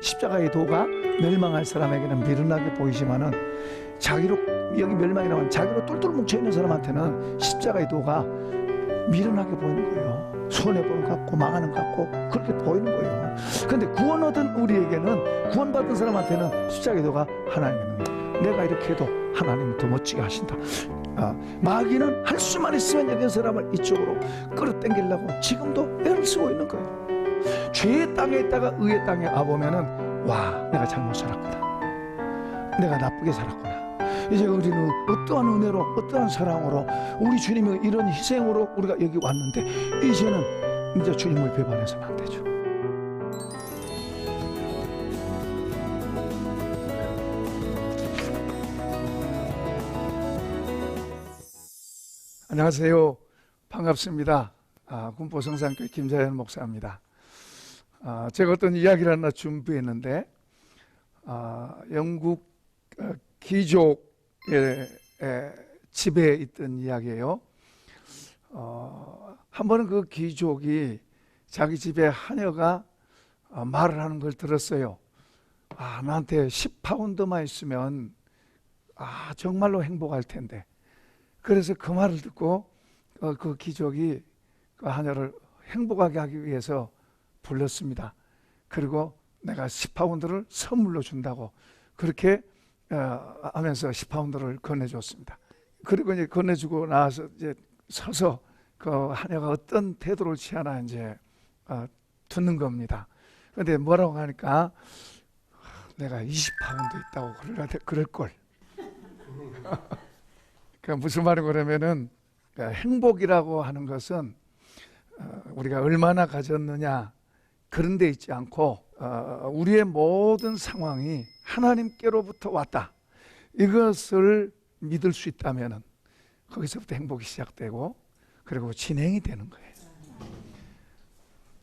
십자가의 도가 멸망할 사람에게는 미련하게 보이지만은 자기로 여기 멸망이라면 자기로 똘똘 뭉쳐있는 사람한테는 십자가의 도가 미련하게 보이는 거예요. 손해보는 것 같고 망하는 것 같고 그렇게 보이는 거예요. 그런데 구원 얻은 우리에게는, 구원받은 사람한테는 십자가의 도가 하나님은 내가 이렇게 해도 하나님은 더 멋지게 하신다. 마귀는 할 수만 있으면 여기 사람을 이쪽으로 끌어당기려고 지금도 애를 쓰고 있는 거예요. 죄의 땅에 있다가 의의 땅에 와보면은 와, 내가 잘못 살았구나, 내가 나쁘게 살았구나. 이제 우리는 어떠한 은혜로, 어떠한 사랑으로, 우리 주님의 이런 희생으로 우리가 여기 왔는데 이제는 이제 주님을 배반해서는 안 되죠. 안녕하세요. 반갑습니다. 군포 성산교회 김자연 목사입니다. 제가 어떤 이야기를 하나 준비했는데, 영국 귀족의 집에 있던 이야기예요. 한 번은 그 귀족이 자기 집에 하녀가 말을 하는 걸 들었어요. 나한테 10파운드만 있으면 정말로 행복할 텐데. 그래서 그 말을 듣고 그 귀족이 그 하녀를 행복하게 하기 위해서 불렀습니다. 그리고 내가 10파운드를 선물로 준다고 그렇게 하면서 10파운드를 건네줬습니다. 그리고 이제 건네주고 나서 이제 서서 그 하녀가 어떤 태도를 취하나 이제 듣는 겁니다. 그런데 뭐라고 하니까 내가 20파운드 있다고 그럴걸. 그러니까 무슨 말인 거냐면은, 행복이라고 하는 것은 우리가 얼마나 가졌느냐 그런 데 있지 않고 우리의 모든 상황이 하나님께로부터 왔다, 이것을 믿을 수 있다면은 거기서부터 행복이 시작되고 그리고 진행이 되는 거예요.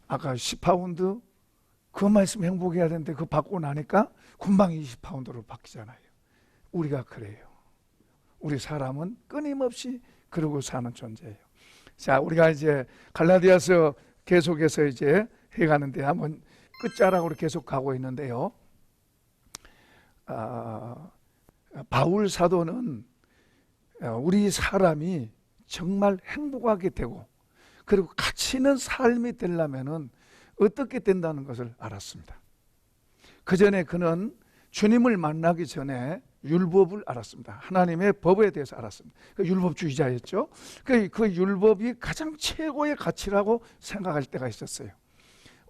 아까 10파운드 그것만 있으면 행복해야 되는데 그거 받고 나니까 금방 20파운드로 바뀌잖아요. 우리가 그래요. 우리 사람은 끊임없이 그러고 사는 존재예요. 자, 우리가 이제 갈라디아서 계속해서 이제 해가는데 한번 끝자락으로 계속 가고 있는데요. 바울 사도는 우리 사람이 정말 행복하게 되고 그리고 가치 있는 삶이 되려면은 어떻게 된다는 것을 알았습니다. 그 전에 그는 주님을 만나기 전에 율법을 알았습니다. 하나님의 법에 대해서 알았습니다. 그 율법주의자였죠. 그 율법이 가장 최고의 가치라고 생각할 때가 있었어요.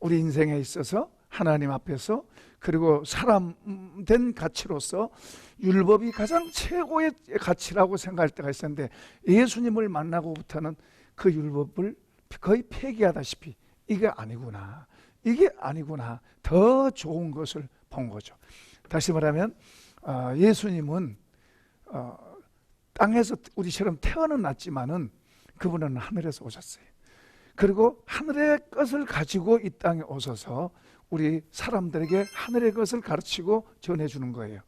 우리 인생에 있어서 하나님 앞에서 그리고 사람 된 가치로서 율법이 가장 최고의 가치라고 생각할 때가 있었는데, 예수님을 만나고부터는 그 율법을 거의 폐기하다시피 이게 아니구나, 이게 아니구나, 더 좋은 것을 본 거죠. 다시 말하면 예수님은 땅에서 우리처럼 태어는 났지만은 그분은 하늘에서 오셨어요. 그리고 하늘의 것을 가지고 이 땅에 오셔서 우리 사람들에게 하늘의 것을 가르치고 전해주는 거예요.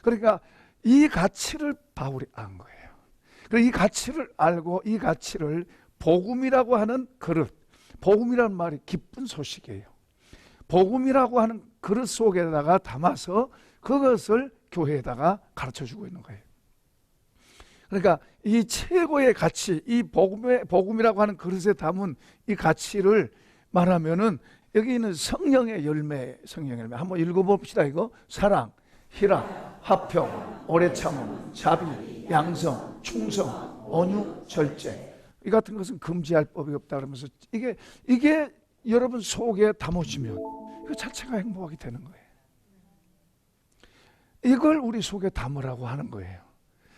그러니까 이 가치를 바울이 안 거예요. 그리고 이 가치를 알고 이 가치를 복음이라고 하는 그릇, 복음이라는 말이 기쁜 소식이에요. 복음이라고 하는 그릇 속에다가 담아서 그것을 교회에다가 가르쳐주고 있는 거예요. 그러니까 이 최고의 가치, 이 복음이라고 하는 그릇에 담은 이 가치를 말하면은 여기 있는 성령의 열매, 성령의 열매 한번 읽어봅시다. 이거 사랑, 희락, 화평, 오래 참음, 자비, 양성, 충성, 온유, 절제, 이 같은 것은 금지할 법이 없다 그러면서 이게 여러분 속에 담아지면 그 자체가 행복하게 되는 거예요. 이걸 우리 속에 담으라고 하는 거예요.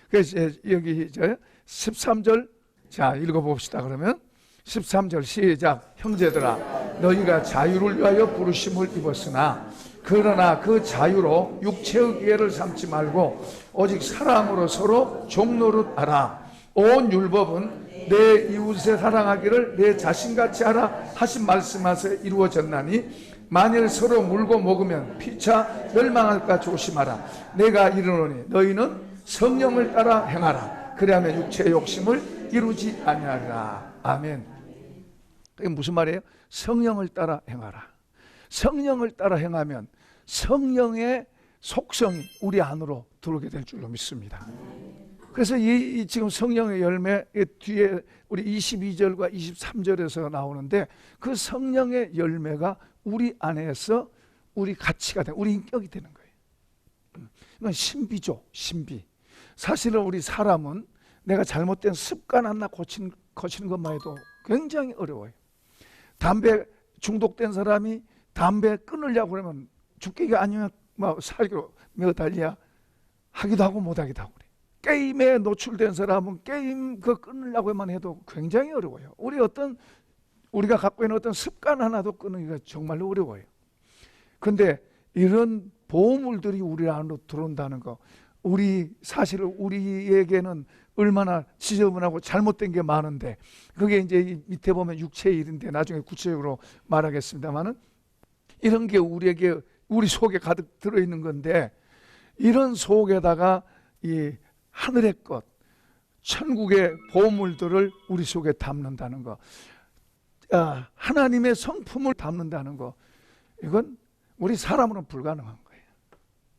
그래서 여기 이제 13절 자 읽어봅시다. 그러면 13절 시작. 형제들아, 너희가 자유를 위하여 부르심을 입었으나 그러나 그 자유로 육체의 기회를 삼지 말고 오직 사랑으로 서로 종노릇 하라. 온 율법은 내 이웃을 사랑하기를 내 자신같이 하라 하신 말씀하세 이루어졌나니 만일 서로 물고 먹으면 피차 멸망할까 조심하라. 내가 이르노니 너희는 성령을 따라 행하라. 그리하면 육체의 욕심을 이루지 아니하리라. 아멘. 그게 무슨 말이에요? 성령을 따라 행하라. 성령을 따라 행하면 성령의 속성이 우리 안으로 들어오게 될 줄로 믿습니다. 그래서 이 지금 성령의 열매 뒤에 우리 22절과 23절에서 나오는데 그 성령의 열매가 우리 안에서 우리 가치가 되는, 우리 인격이 되는 거예요. 이건 신비죠, 신비. 사실은 우리 사람은 내가 잘못된 습관 하나 고치는 것만 해도 굉장히 어려워요. 담배 중독된 사람이 담배 끊으려고 그러면 죽기가 아니면 뭐 살기로 몇 달이야 하기도 하고 못하기도 하고 그래. 게임에 노출된 사람은 게임 그 끊으려고만 해도 굉장히 어려워요. 우리가 갖고 있는 어떤 습관 하나도 끊기가 정말로 어려워요. 근데 이런 보호물들이 우리 안으로 들어온다는 거, 사실 우리에게는 얼마나 지저분하고 잘못된 게 많은데, 그게 이제 밑에 보면 육체의 일인데 나중에 구체적으로 말하겠습니다만은, 이런 게 우리 속에 가득 들어있는 건데, 이런 속에다가 이 하늘의 것, 천국의 보물들을 우리 속에 담는다는 거, 하나님의 성품을 담는다는 거, 이건 우리 사람으로는 불가능한 거예요.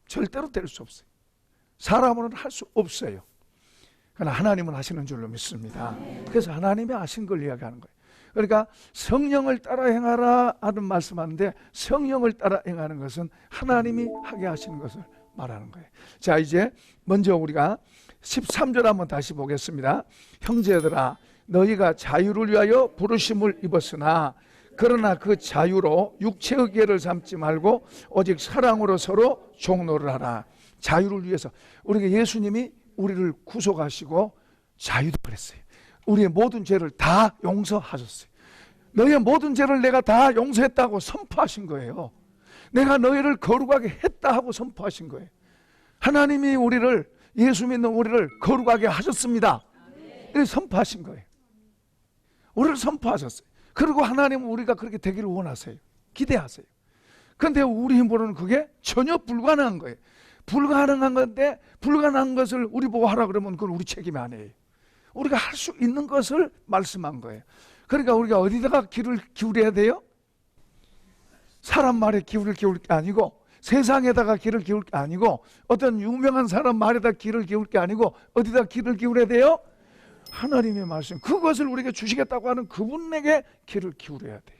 절대로 될 수 없어요. 사람으로는 할 수 없어요. 그러나 하나님은 하시는 줄로 믿습니다. 그래서 하나님이 하신 걸 이야기하는 거예요. 그러니까 성령을 따라 행하라 하는 말씀하는데, 성령을 따라 행하는 것은 하나님이 하게 하시는 것을 말하는 거예요. 자, 이제 먼저 우리가 13절 한번 다시 보겠습니다. 형제들아, 너희가 자유를 위하여 부르심을 입었으나 그러나 그 자유로 육체의 계를 삼지 말고 오직 사랑으로 서로 종노를 하라. 자유를 위해서, 우리가 예수님이 우리를 구속하시고 자유도 그랬어요. 우리의 모든 죄를 다 용서하셨어요. 너희의 모든 죄를 내가 다 용서했다고 선포하신 거예요. 내가 너희를 거룩하게 했다 하고 선포하신 거예요. 하나님이 예수 믿는 우리를 거룩하게 하셨습니다. 이렇게 선포하신 거예요. 우리를 선포하셨어요. 그리고 하나님은 우리가 그렇게 되기를 원하세요. 기대하세요. 그런데 우리 힘으로는 그게 전혀 불가능한 거예요. 불가능한 건데, 불가능한 것을 우리 보고 하라 그러면 그건 우리 책임이 아니에요. 우리가 할 수 있는 것을 말씀한 거예요. 그러니까 우리가 어디다가 귀를 기울여야 돼요? 사람 말에 귀를 기울일 게 아니고, 세상에다가 귀를 기울일 게 아니고, 어떤 유명한 사람 말에다 귀를 기울일 게 아니고, 어디다 귀를 기울여야 돼요? 하나님의 말씀, 그것을 우리에게 주시겠다고 하는 그분에게 귀를 기울여야 돼요.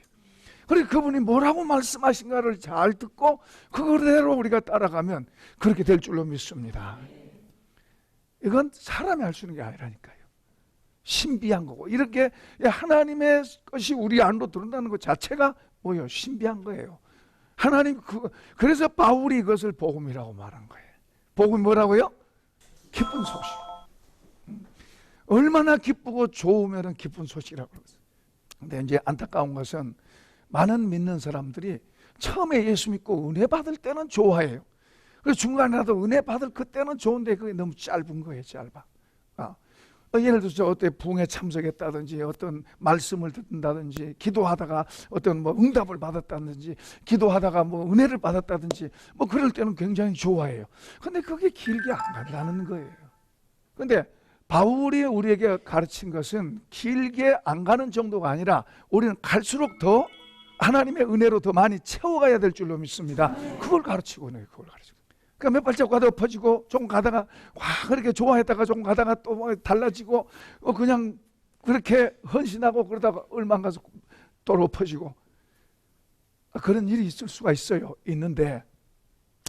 그리고 그분이 뭐라고 말씀하신가를 잘 듣고 그거대로 우리가 따라가면 그렇게 될 줄로 믿습니다. 이건 사람이 할 수 있는 게 아니라니까요. 신비한 거고, 이렇게 하나님의 것이 우리 안으로 들어온다는 것 자체가 뭐예요? 신비한 거예요. 그래서 바울이 이것을 복음이라고 말한 거예요. 복음이 뭐라고요? 기쁜 소식. 얼마나 기쁘고 좋으면 기쁜 소식이라고 그러죠. 근데 이제 안타까운 것은 많은 믿는 사람들이 처음에 예수 믿고 은혜 받을 때는 좋아해요. 그래서 중간에라도 은혜 받을 그때는 좋은데 그게 너무 짧은 거예요. 짧아. 예를 들어서 어떤 부흥에 참석했다든지, 어떤 말씀을 듣는다든지, 기도하다가 어떤 뭐 응답을 받았다든지, 기도하다가 뭐 은혜를 받았다든지, 뭐 그럴 때는 굉장히 좋아해요. 근데 그게 길게 안 간다는 거예요. 근데 바울이 우리에게 가르친 것은 길게 안 가는 정도가 아니라 우리는 갈수록 더 하나님의 은혜로 더 많이 채워가야 될 줄로 믿습니다. 그걸 가르치고 있는 거예요. 그걸 가르치고. 그러니까 몇 발자국 가다 엎어지고, 조금 가다가 그렇게 좋아했다가 조금 가다가 또 뭐 달라지고, 그냥 그렇게 헌신하고 그러다가 얼마 안 가서 또 엎어지고, 그런 일이 있을 수가 있어요. 있는데,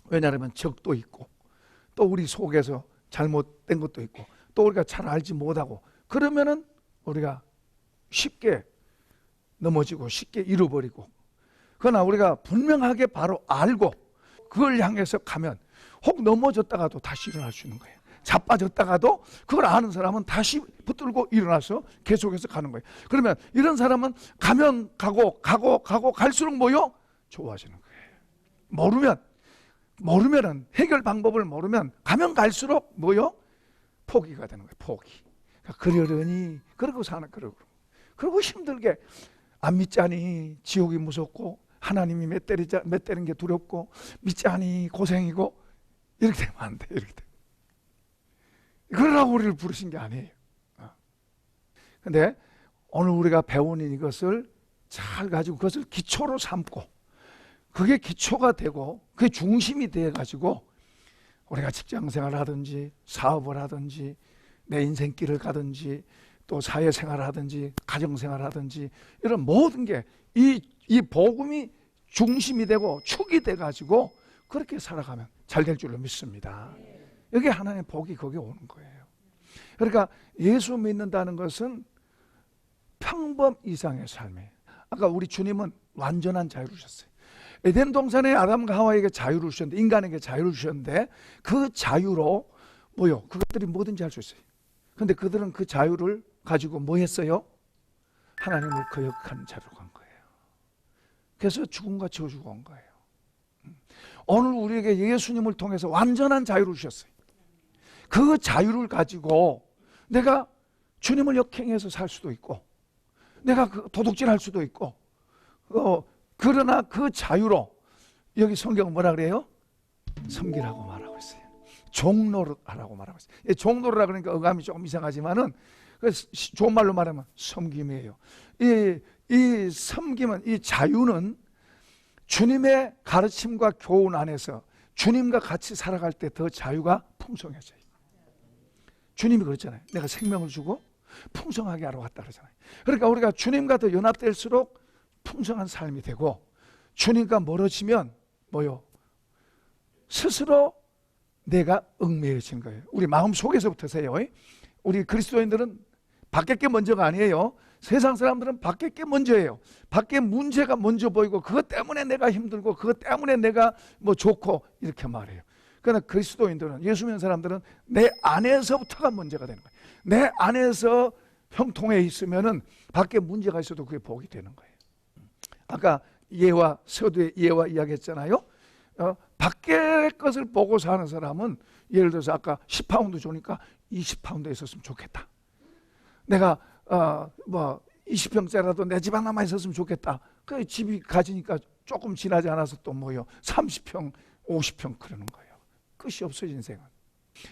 왜냐하면 적도 있고, 또 우리 속에서 잘못된 것도 있고, 또 우리가 잘 알지 못하고, 그러면은 우리가 쉽게 넘어지고 쉽게 잃어버리고, 그러나 우리가 분명하게 바로 알고 그걸 향해서 가면 혹 넘어졌다가도 다시 일어날 수 있는 거예요. 자빠졌다가도 그걸 아는 사람은 다시 붙들고 일어나서 계속해서 가는 거예요. 그러면 이런 사람은 가면 가고 갈수록 뭐요? 좋아지는 거예요. 모르면은, 해결 방법을 모르면 가면 갈수록 뭐요? 포기가 되는 거예요. 포기. 그러려니 그러고 사는, 그러고 힘들게 안 믿자니 지옥이 무섭고, 하나님이 맷때리는 게 두렵고, 믿자니 고생이고, 이렇게 되면 안 돼. 이렇게 돼. 그러라고 우리를 부르신 게 아니에요. 근데 오늘 우리가 배운 이것을 잘 가지고 그것을 기초로 삼고, 그게 기초가 되고 그게 중심이 돼가지고 우리가 직장생활을 하든지 사업을 하든지 내 인생길을 가든지 또 사회생활을 하든지 가정생활을 하든지 이런 모든 게 이 복음이 중심이 되고 축이 돼가지고 그렇게 살아가면 잘 될 줄로 믿습니다. 여기 하나님의 복이 거기에 오는 거예요. 그러니까 예수 믿는다는 것은 평범 이상의 삶이에요. 아까 우리 주님은 완전한 자유를 주셨어요. 에덴 동산에 아담과 하와에게 자유를 주셨는데, 인간에게 자유를 주셨는데 그 자유로 뭐요? 그것들이 뭐든지 할 수 있어요. 그런데 그들은 그 자유를 가지고 뭐 했어요? 하나님을 거역한 자로 간 거예요. 그래서 죽음과 저주가 온 거예요. 오늘 우리에게 예수님을 통해서 완전한 자유를 주셨어요. 그 자유를 가지고 내가 주님을 역행해서 살 수도 있고, 내가 도둑질할 수도 있고, 그러나 그 자유로 여기 성경은 뭐라 그래요? 섬기라고 말하고 있어요. 종노릇하라고 말하고 있어요. 종노릇라 그러니까 어감이 조금 이상하지만은 좋은 말로 말하면 섬김이에요. 이 섬김은, 이 자유는 주님의 가르침과 교훈 안에서 주님과 같이 살아갈 때 더 자유가 풍성해져요. 주님이 그랬잖아요. 내가 생명을 주고 풍성하게 하러 왔다 그러잖아요. 그러니까 우리가 주님과 더 연합될수록 풍성한 삶이 되고, 주님과 멀어지면 뭐요? 스스로 내가 얽매여진 거예요. 우리 마음 속에서부터세요. 우리 그리스도인들은 밖에 게 먼저가 아니에요. 세상 사람들은 밖에 게 먼저예요. 밖에 문제가 먼저 보이고 그것 때문에 내가 힘들고 그것 때문에 내가 뭐 좋고 이렇게 말해요. 그러나 그리스도인들은, 예수 믿는 사람들은 내 안에서부터가 문제가 되는 거예요. 내 안에서 형통해 있으면은 밖에 문제가 있어도 그게 복이 되는 거예요. 아까 예와 서두의 예와 이야기했잖아요. 밖의 것을 보고 사는 사람은 예를 들어서 아까 10파운드 주니까 20파운드 있었으면 좋겠다. 내가 20평짜리라도 내 집 하나만 있었으면 좋겠다. 그 집이 가지니까 조금 지나지 않아서 또 뭐요? 30평, 50평 그러는 거예요. 끝이 없어요, 인생은.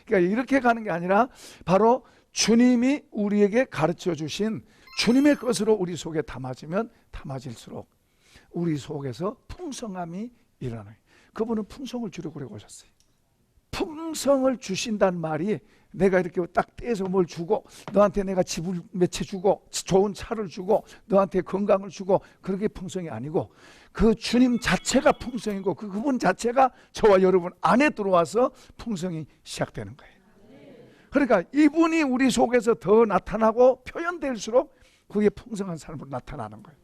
그러니까 이렇게 가는 게 아니라 바로 주님이 우리에게 가르쳐 주신 주님의 것으로 우리 속에 담아지면 담아질수록 우리 속에서 풍성함이 일어나요. 그분은 풍성을 주려고 오셨어요. 풍성을 주신다는 말이 내가 이렇게 딱 떼서 뭘 주고, 너한테 내가 집을 몇 채 주고 좋은 차를 주고 너한테 건강을 주고, 그렇게 풍성이 아니고 그 주님 자체가 풍성이고 그분 자체가 저와 여러분 안에 들어와서 풍성이 시작되는 거예요. 그러니까 이분이 우리 속에서 더 나타나고 표현될수록 그게 풍성한 삶으로 나타나는 거예요.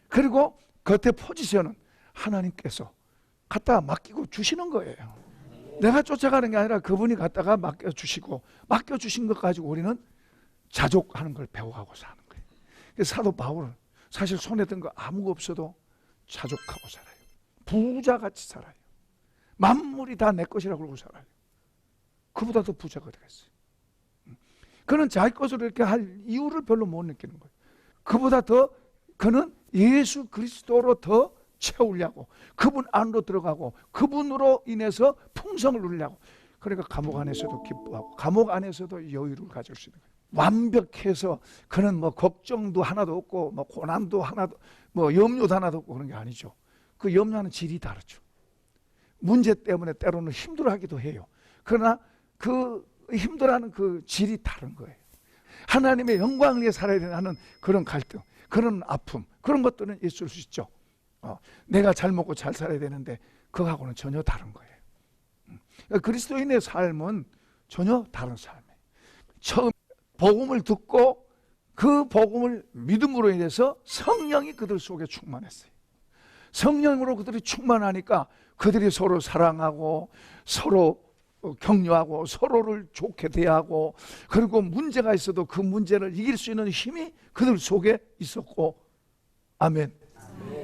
그리고 겉에 포지션은 하나님께서 갖다 맡기고 주시는 거예요. 내가 쫓아가는 게 아니라 그분이 갖다가 맡겨주시고, 맡겨주신 것 가지고 우리는 자족하는 걸 배워가고 사는 거예요. 그래서 사도 바울은 사실 손에 든 거 아무것도 없어도 자족하고 살아요. 부자같이 살아요. 만물이 다 내 것이라고 그러고 살아요. 그보다 더 부자가 되겠어요. 그는 자기 것으로 이렇게 할 이유를 별로 못 느끼는 거예요. 그보다 더 그는 예수 그리스도로 더 채우려고, 그분 안으로 들어가고 그분으로 인해서 풍성을 누리려고. 그러니까 감옥 안에서도 기뻐하고 감옥 안에서도 여유를 가질 수 있는 거예요. 완벽해서 그는 뭐 걱정도 하나도 없고 뭐 고난도 하나도, 뭐 염려도 하나도 없고 그런 게 아니죠. 그 염려하는 질이 다르죠. 문제 때문에 때로는 힘들어하기도 해요. 그러나 그 힘들어하는 그 질이 다른 거예요. 하나님의 영광을 위해 살아야 되는 그런 갈등, 그런 아픔, 그런 것들은 있을 수 있죠. 내가 잘 먹고 잘 살아야 되는데 그거하고는 전혀 다른 거예요. 그리스도인의 삶은 전혀 다른 삶이에요. 처음 복음을 듣고 그 복음을 믿음으로 인해서 성령이 그들 속에 충만했어요. 성령으로 그들이 충만하니까 그들이 서로 사랑하고 서로 격려하고 서로를 좋게 대하고, 그리고 문제가 있어도 그 문제를 이길 수 있는 힘이 그들 속에 있었고, 아멘.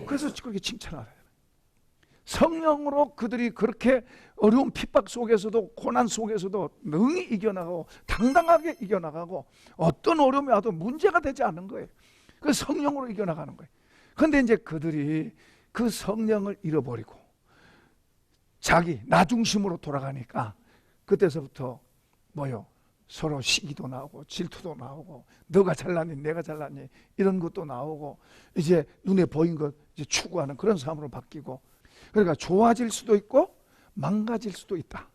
그래서 그렇게 칭찬하래요. 성령으로 그들이 그렇게 어려운 핍박 속에서도 고난 속에서도 능히 이겨나가고 당당하게 이겨나가고, 어떤 어려움이 와도 문제가 되지 않는 거예요. 그 성령으로 이겨나가는 거예요. 그런데 이제 그들이 그 성령을 잃어버리고 자기 나 중심으로 돌아가니까 그때서부터 뭐요? 서로 시기도 나오고 질투도 나오고 너가 잘났니 내가 잘났니 이런 것도 나오고, 이제 눈에 보인 것 이제 추구하는 그런 삶으로 바뀌고, 그러니까 좋아질 수도 있고 망가질 수도 있다.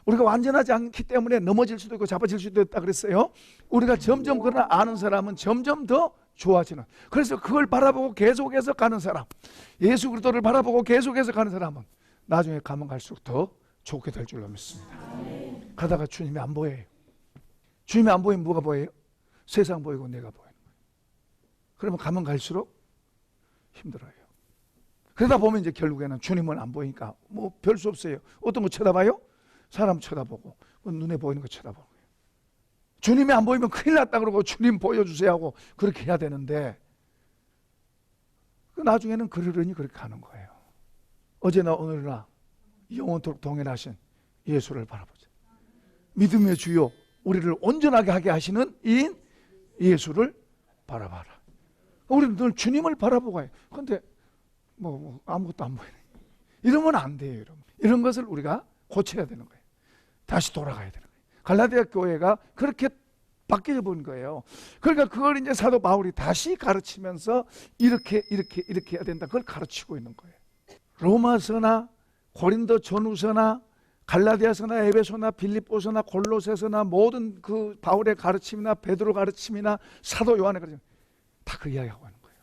우리가 완전하지 않기 때문에 넘어질 수도 있고 잡아질 수도 있다 그랬어요. 우리가 점점 그러나 아는 사람은 점점 더 좋아지는. 그래서 그걸 바라보고 계속해서 가는 사람, 예수 그리스도를 바라보고 계속해서 가는 사람은 나중에 가면 갈수록 더 좋게 될 줄로 믿습니다. 가다가 주님이 안 보여요. 주님이 안 보이면 뭐가 보여요? 세상 보이고 내가 보이는 거예요. 그러면 가면 갈수록 힘들어요. 그러다 보면 이제 결국에는 주님은 안 보이니까 뭐 별 수 없어요. 어떤 거 쳐다봐요? 사람 쳐다보고 눈에 보이는 거 쳐다보고. 주님이 안 보이면 큰일 났다 그러고 주님 보여주세요 하고 그렇게 해야 되는데 나중에는 그러려니 그렇게 하는 거예요. 어제나 오늘나 영원토록 동행하신 예수를 바라보자. 믿음의 주요 우리를 온전하게 하게 하시는 이인 예수를 바라봐라. 우리는 늘 주님을 바라보고 해요. 그런데 뭐 아무것도 안 보이네. 이러면 안 돼요. 이런 것을 우리가 고쳐야 되는 거예요. 다시 돌아가야 되는 거예요. 갈라디아 교회가 그렇게 바뀌어 본 거예요. 그러니까 그걸 이제 사도 바울이 다시 가르치면서 이렇게 해야 된다. 그걸 가르치고 있는 거예요. 로마서나 고린도 전후서나 갈라디아서나 에베소나 빌립보서나 골로새서나 모든 그 바울의 가르침이나 베드로 가르침이나 사도 요한의 가르침 다 그 이야기하고 있는 거예요.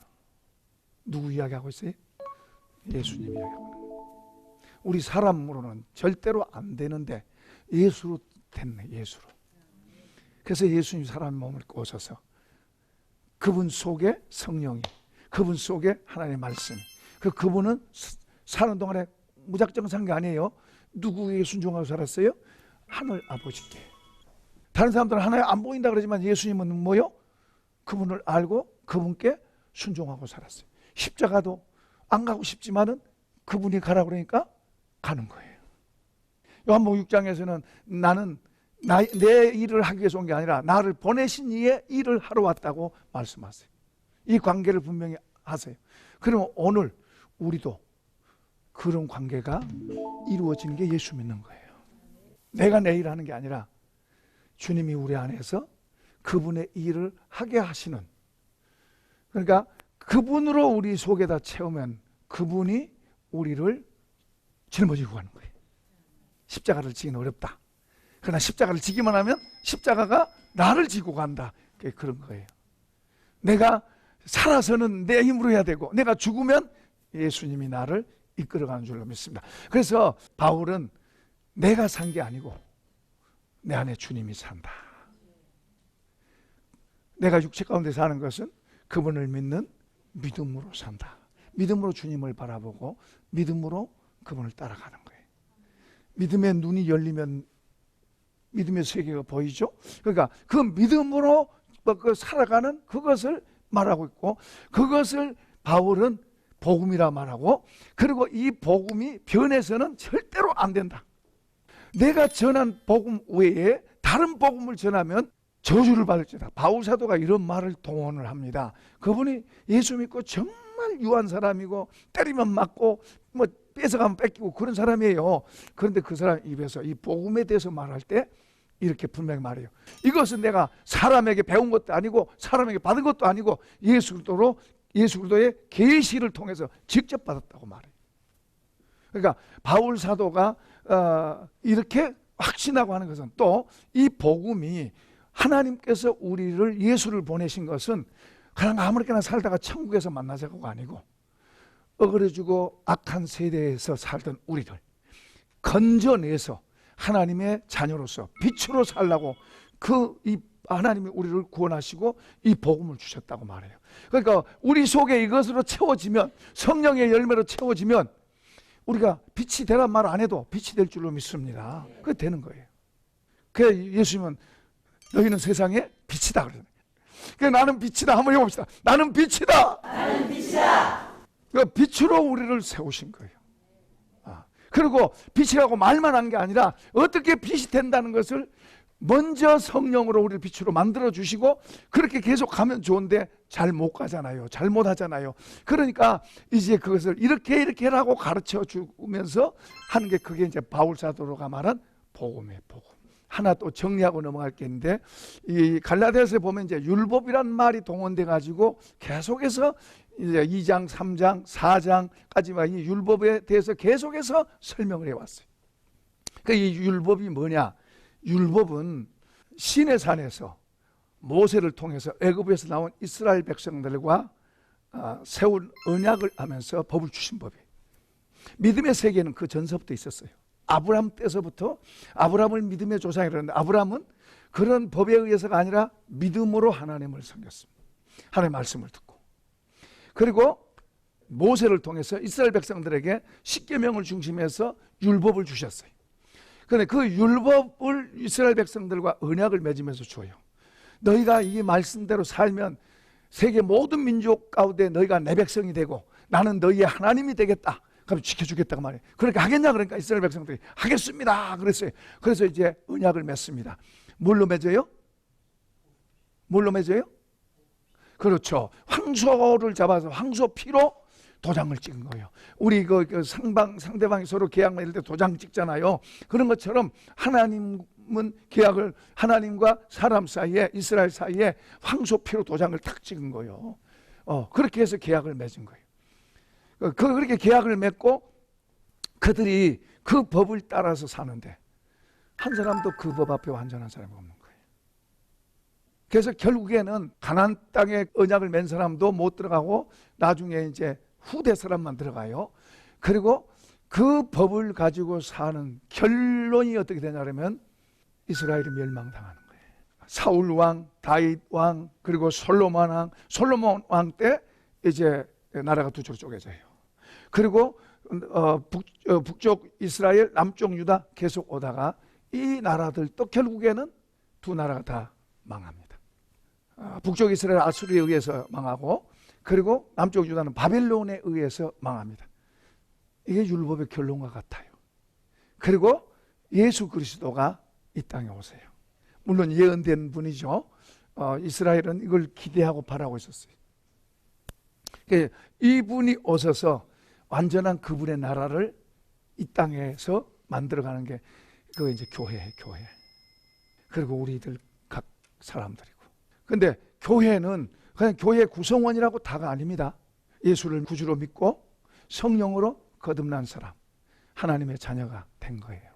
누구 이야기하고 있어요? 예수님 이야기하고 있는 거예요. 우리 사람으로는 절대로 안 되는데 예수로 됐네. 예수로. 그래서 예수님 사람의 몸을 입고 오셔서 그분 속에 성령이, 그분 속에 하나님의 말씀이, 그분은 사는 동안에 무작정 산 게 아니에요. 누구에게 순종하고 살았어요? 하늘 아버지께. 다른 사람들은 하나님 안 보인다 그러지만 예수님은 뭐요? 그분을 알고 그분께 순종하고 살았어요. 십자가도 안 가고 싶지만은 그분이 가라고 그러니까 가는 거예요. 요한복음 6장에서는 나는 내 일을 하기 위해서 온 게 아니라 나를 보내신 이의 일을 하러 왔다고 말씀하세요. 이 관계를 분명히 하세요. 그러면 오늘 우리도 그런 관계가 이루어지는 게 예수 믿는 거예요. 내가 내 일 하는 게 아니라 주님이 우리 안에서 그분의 일을 하게 하시는, 그러니까 그분으로 우리 속에다 채우면 그분이 우리를 짊어지고 가는 거예요. 십자가를 지기는 어렵다. 그러나 십자가를 지기만 하면 십자가가 나를 지고 간다. 그런 거예요. 내가 살아서는 내 힘으로 해야 되고 내가 죽으면 예수님이 나를 이끌어가는 줄로 믿습니다. 그래서 바울은 내가 산 게 아니고 내 안에 주님이 산다. 내가 육체 가운데 사는 것은 그분을 믿는 믿음으로 산다. 믿음으로 주님을 바라보고 믿음으로 그분을 따라가는 거예요. 믿음의 눈이 열리면 믿음의 세계가 보이죠. 그러니까 그 믿음으로 살아가는 그것을 말하고 있고, 그것을 바울은 복음이라 말하고, 그리고 이 복음이 변해서는 절대로 안 된다. 내가 전한 복음 외에 다른 복음을 전하면 저주를 받을지다. 바울 사도가 이런 말을 동원을 합니다. 그분이 예수 믿고 정말 유한 사람이고 때리면 맞고 뭐 뺏어가면 뺏기고 그런 사람이에요. 그런데 그 사람 입에서 이 복음에 대해서 말할 때 이렇게 분명히 말해요. 이것은 내가 사람에게 배운 것도 아니고 사람에게 받은 것도 아니고 예수 그리스도의 계시를 통해서 직접 받았다고 말해요. 그러니까 바울 사도가 이렇게 확신하고 하는 것은 또 이 복음이 하나님께서 우리를 예수를 보내신 것은 그냥 아무렇게나 살다가 천국에서 만나자고가 아니고 어그러지고 악한 세대에서 살던 우리들 건져내서 하나님의 자녀로서 빛으로 살라고 이 하나님이 우리를 구원하시고 이 복음을 주셨다고 말해요. 그러니까 우리 속에 이것으로 채워지면, 성령의 열매로 채워지면 우리가 빛이 되란 말 안 해도 빛이 될 줄로 믿습니다. 그게 되는 거예요. 그래서 예수님은 너희는 세상의 빛이다 그러잖아요. 그러니까 나는 빛이다 한번 해봅시다. 나는 빛이다. 나는 빛이다. 그 빛으로 우리를 세우신 거예요. 그리고 빛이라고 말만 한 게 아니라 어떻게 빛이 된다는 것을 먼저 성령으로 우리를 빛으로 만들어 주시고 그렇게 계속 가면 좋은데 잘 못 가잖아요. 잘 못 하잖아요. 그러니까 이제 그것을 이렇게 하라고 가르쳐 주면서 하는 게 그게 이제 바울 사도가 말한 복음의 복음. 하나 또 정리하고 넘어갈 게 있는데, 이 갈라디아서에 보면 이제 율법이란 말이 동원돼 가지고 계속해서 이제 2장, 3장, 4장까지만 이 율법에 대해서 계속해서 설명을 해왔어요. 이 율법이 뭐냐? 율법은 시내산에서 모세를 통해서 애굽에서 나온 이스라엘 백성들과 세운 언약을 하면서 법을 주신 법이에요. 믿음의 세계는 그 전서부터 있었어요. 아브라함 때서부터 아브라함을 믿음의 조상이라는데 아브라함은 그런 법에 의해서가 아니라 믿음으로 하나님을 섬겼습니다. 하나님의 말씀을 듣고. 그리고 모세를 통해서 이스라엘 백성들에게 십계명을 중심해서 율법을 주셨어요. 그런데 그 율법을 이스라엘 백성들과 언약을 맺으면서 줘요. 너희가 이 말씀대로 살면 세계 모든 민족 가운데 너희가 내 백성이 되고 나는 너희의 하나님이 되겠다. 그럼 지켜주겠다고 말해요. 그렇게 하겠냐? 그러니까 이스라엘 백성들이 하겠습니다. 그랬어요. 그래서 이제 언약을 맺습니다. 뭘로 맺어요? 뭘로 맺어요? 그렇죠. 황소를 잡아서 황소 피로 도장을 찍은 거예요. 우리 그 상대방이 서로 계약 맺을 때 도장 찍잖아요. 그런 것처럼 하나님은 계약을 하나님과 사람 사이에 이스라엘 사이에 황소 피로 도장을 탁 찍은 거예요. 그렇게 해서 계약을 맺은 거예요. 그렇게 계약을 맺고 그들이 그 법을 따라서 사는데 한 사람도 그 법 앞에 완전한 사람이 없는 거예요. 그래서 결국에는 가나안 땅에 언약을 맺은 사람도 못 들어가고 나중에 이제 후대 사람만 들어가요. 그리고 그 법을 가지고 사는 결론이 어떻게 되냐면 이스라엘이 멸망당하는 거예요. 사울 왕, 다윗 왕, 그리고 솔로몬 왕 때 이제 나라가 두 쪽으로 쪼개져요. 그리고 북쪽 이스라엘, 남쪽 유다 계속 오다가 이 나라들도 결국에는 두 나라가 다 망합니다. 북쪽 이스라엘 아수르에 의해서 망하고 그리고 남쪽 유다는 바벨론에 의해서 망합니다. 이게 율법의 결론과 같아요. 그리고 예수 그리스도가 이 땅에 오세요. 물론 예언된 분이죠. 이스라엘은 이걸 기대하고 바라고 있었어요. 이분이 오셔서 완전한 그분의 나라를 이 땅에서 만들어가는 게 그거 이제 교회예요, 교회. 그리고 우리들 각 사람들이고. 근데 교회는 그냥 교회 구성원이라고 다가 아닙니다. 예수를 구주로 믿고 성령으로 거듭난 사람, 하나님의 자녀가 된 거예요.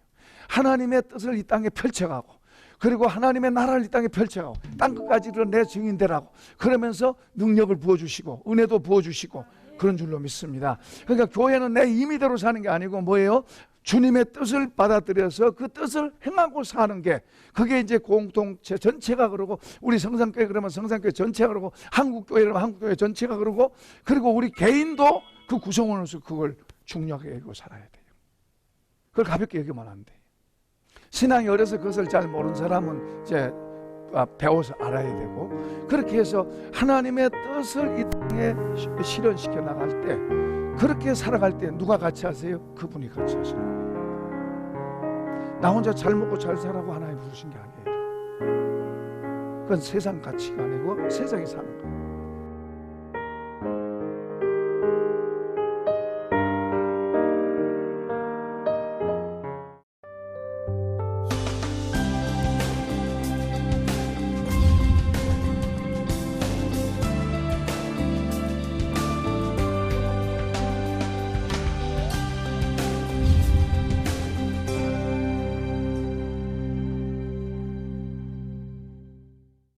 하나님의 뜻을 이 땅에 펼쳐가고 그리고 하나님의 나라를 이 땅에 펼쳐가고 땅끝까지 내 증인 되라고 그러면서 능력을 부어주시고 은혜도 부어주시고 그런 줄로 믿습니다. 그러니까 교회는 내 임의대로 사는 게 아니고 뭐예요? 주님의 뜻을 받아들여서 그 뜻을 행하고 사는 게 그게 이제 공동체 전체가 그러고 우리 성산교회 그러면 성산교회 전체가 그러고 한국교회 그러면 한국교회 전체가 그러고 그리고 우리 개인도 그 구성원으로서 그걸 중요하게 여기고 살아야 돼요. 그걸 가볍게 여기면 안 돼요. 신앙이 어려서 그것을 잘 모르는 사람은 이제 배워서 알아야 되고 그렇게 해서 하나님의 뜻을 이 땅에 실현시켜 나갈 때 그렇게 살아갈 때 누가 같이 하세요? 그분이 같이 하시는 거예요. 나 혼자 잘 먹고 잘 살라고 하나님 부르신 게 아니에요. 그건 세상 가치가 아니고 세상이 사는